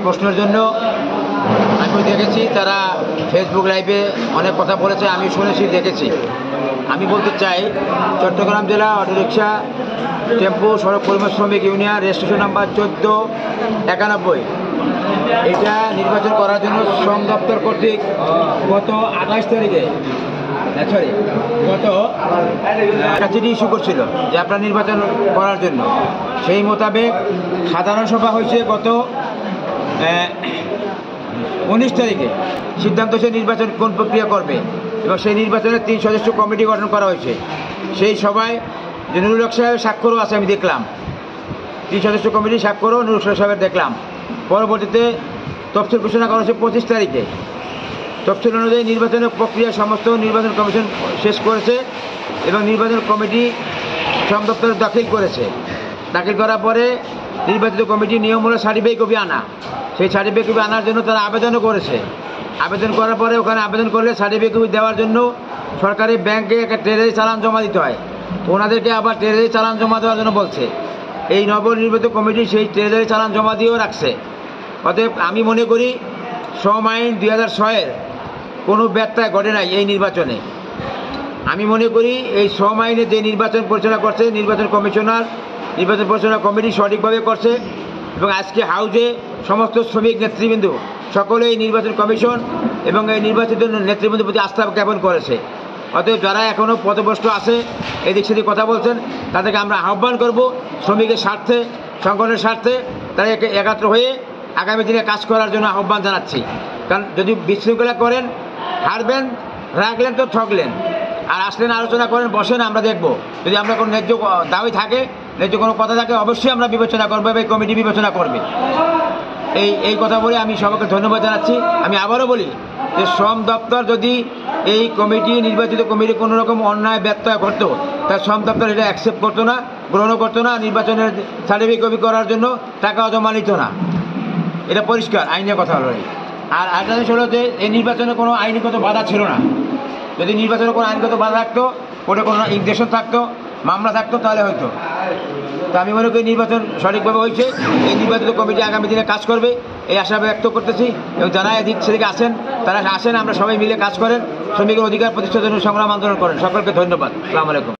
প্রশ্নের জন্য আমি দেখেছি তারা ফেসবুক লাইভে অনেক কথা বলেছে, আমি শুনেছি, দেখেছি। আমি বলতে চাই, চট্টগ্রাম জেলা অটোরিকশা টেম্পো সড়ক পরিবহন শ্রমিক ইউনিয়ন রেজিস্ট্রেশন নাম্বার 1491, এটা নির্বাচন করার জন্য শ্রম দপ্তর কর্তৃক গত 28 তারিখে একটা চিঠি ইস্যু করছিল যে আপনার নির্বাচন করার জন্য। সেই মোতাবেক সাধারণ সভা হয়েছে গত 19 তারিখে। সিদ্ধান্ত হচ্ছে নির্বাচন কোন প্রক্রিয়া করবে, এবং সেই নির্বাচনের 3 সদস্য কমিটি গঠন করা হয়েছে। সেই সভায় যে নুরুল হক সাহেবের স্বাক্ষরও আছে, আমি দেখলাম 3 সদস্য কমিটি স্বাক্ষরও নুরুল হক সাহেবের দেখলাম। পরবর্তীতে তফসিল ঘোষণা করা হয়েছে 25 তারিখে। তফসিল অনুযায়ী নির্বাচনের প্রক্রিয়া সমস্ত নির্বাচন কমিশন শেষ করেছে এবং নির্বাচন কমিটি শ্রম দপ্তরে দাখিল করেছে। দাখিল করার পরে নির্বাচিত কমিটির নিয়ম হলো সার্টিফিকেট কপি আনা। সেই সার্টিফিকেট কপি আনার জন্য তারা আবেদনও করেছে। আবেদন করার পরে ওখানে আবেদন করলে সার্টিফিকেট কপি দেওয়ার জন্য সরকারি ব্যাংকে একটা ট্রেজারি চালান জমা দিতে হয়। তো ওনাদেরকে আবার ট্রেজারি চালান জমা দেওয়ার জন্য বলছে। এই নবনির্বাচিত কমিটি সেই ট্রেজারি চালান জমা দিয়েও রাখছে। অতএব আমি মনে করি শ্রম আইন 2006-এর কোনো ব্যত্যয় ঘটে নাই এই নির্বাচনে। আমি মনে করি এই শ্রম আইনে যে নির্বাচন পরিচালনা করছে নির্বাচন কমিশনার, নির্বাচন পরিচালনা কমিটি সঠিকভাবে করছে, এবং আজকে হাউজে সমস্ত শ্রমিক নেতৃবৃন্দ সকলেই নির্বাচন কমিশন এবং এই নির্বাচিত নেতৃবৃন্দের প্রতি আস্থা জ্ঞাপন করেছে। অতএব যারা এখনও পথভ্রষ্ট আছে, এদিক সেদিক কথা বলছেন, তাদেরকে আমরা আহ্বান করব শ্রমিকের স্বার্থে, সংগঠনের স্বার্থে তারা একাত্র হয়ে আগামী দিনে কাজ করার জন্য আহ্বান জানাচ্ছি। কারণ যদি বিশৃঙ্খলা করেন, হারবেন, রাখলেন তো ঠকলেন, আর আসলেন, আলোচনা করেন, বসেন, আমরা দেখব। যদি আমরা কোনো ন্যায্য দাবি থাকে, ন্যায্য কোনো কথা থাকে, অবশ্যই আমরা বিবেচনা করবো, এই কমিটি বিবেচনা করবে। এই কথা বলে আমি সবাইকে ধন্যবাদ জানাচ্ছি। আমি আবারও বলি যে শ্রম দপ্তর যদি এই কমিটি, নির্বাচিত কমিটি কোনো রকম অন্যায় ব্যত্যয় করতো, তার শ্রম দপ্তর এটা অ্যাকসেপ্ট করতো না, গ্রহণও করতো না। নির্বাচনের সার্টিফিকেট কপি করার জন্য টাকাও জমা নিত না। এটা পরিষ্কার আইনের কথা হলো। আর আরেকটা জিনিস হলো যে এই নির্বাচনে কোনো আইনগত বাধা ছিল না। যদি নির্বাচনে কোনো আইনগত বাধা থাকতো, কোর্টে কোনো ইনজেকশন থাকতো, মামলা থাকতো, তাহলে হয়তো। তো আমি মনে করি নির্বাচন সঠিকভাবে হয়েছে। এই নির্বাচিত কমিটি আগামী দিনে কাজ করবে, এই আশা ব্যক্ত করতেছি। এবং যারা এদিক সেদিকে আসেন, তারা আসেন, আমরা সবাই মিলে কাজ করেন, শ্রমিকের অধিকার প্রতিষ্ঠার জন্য সংগ্রাম আন্দোলন করেন। সকলকে ধন্যবাদ। আসসালামু আলাইকুম।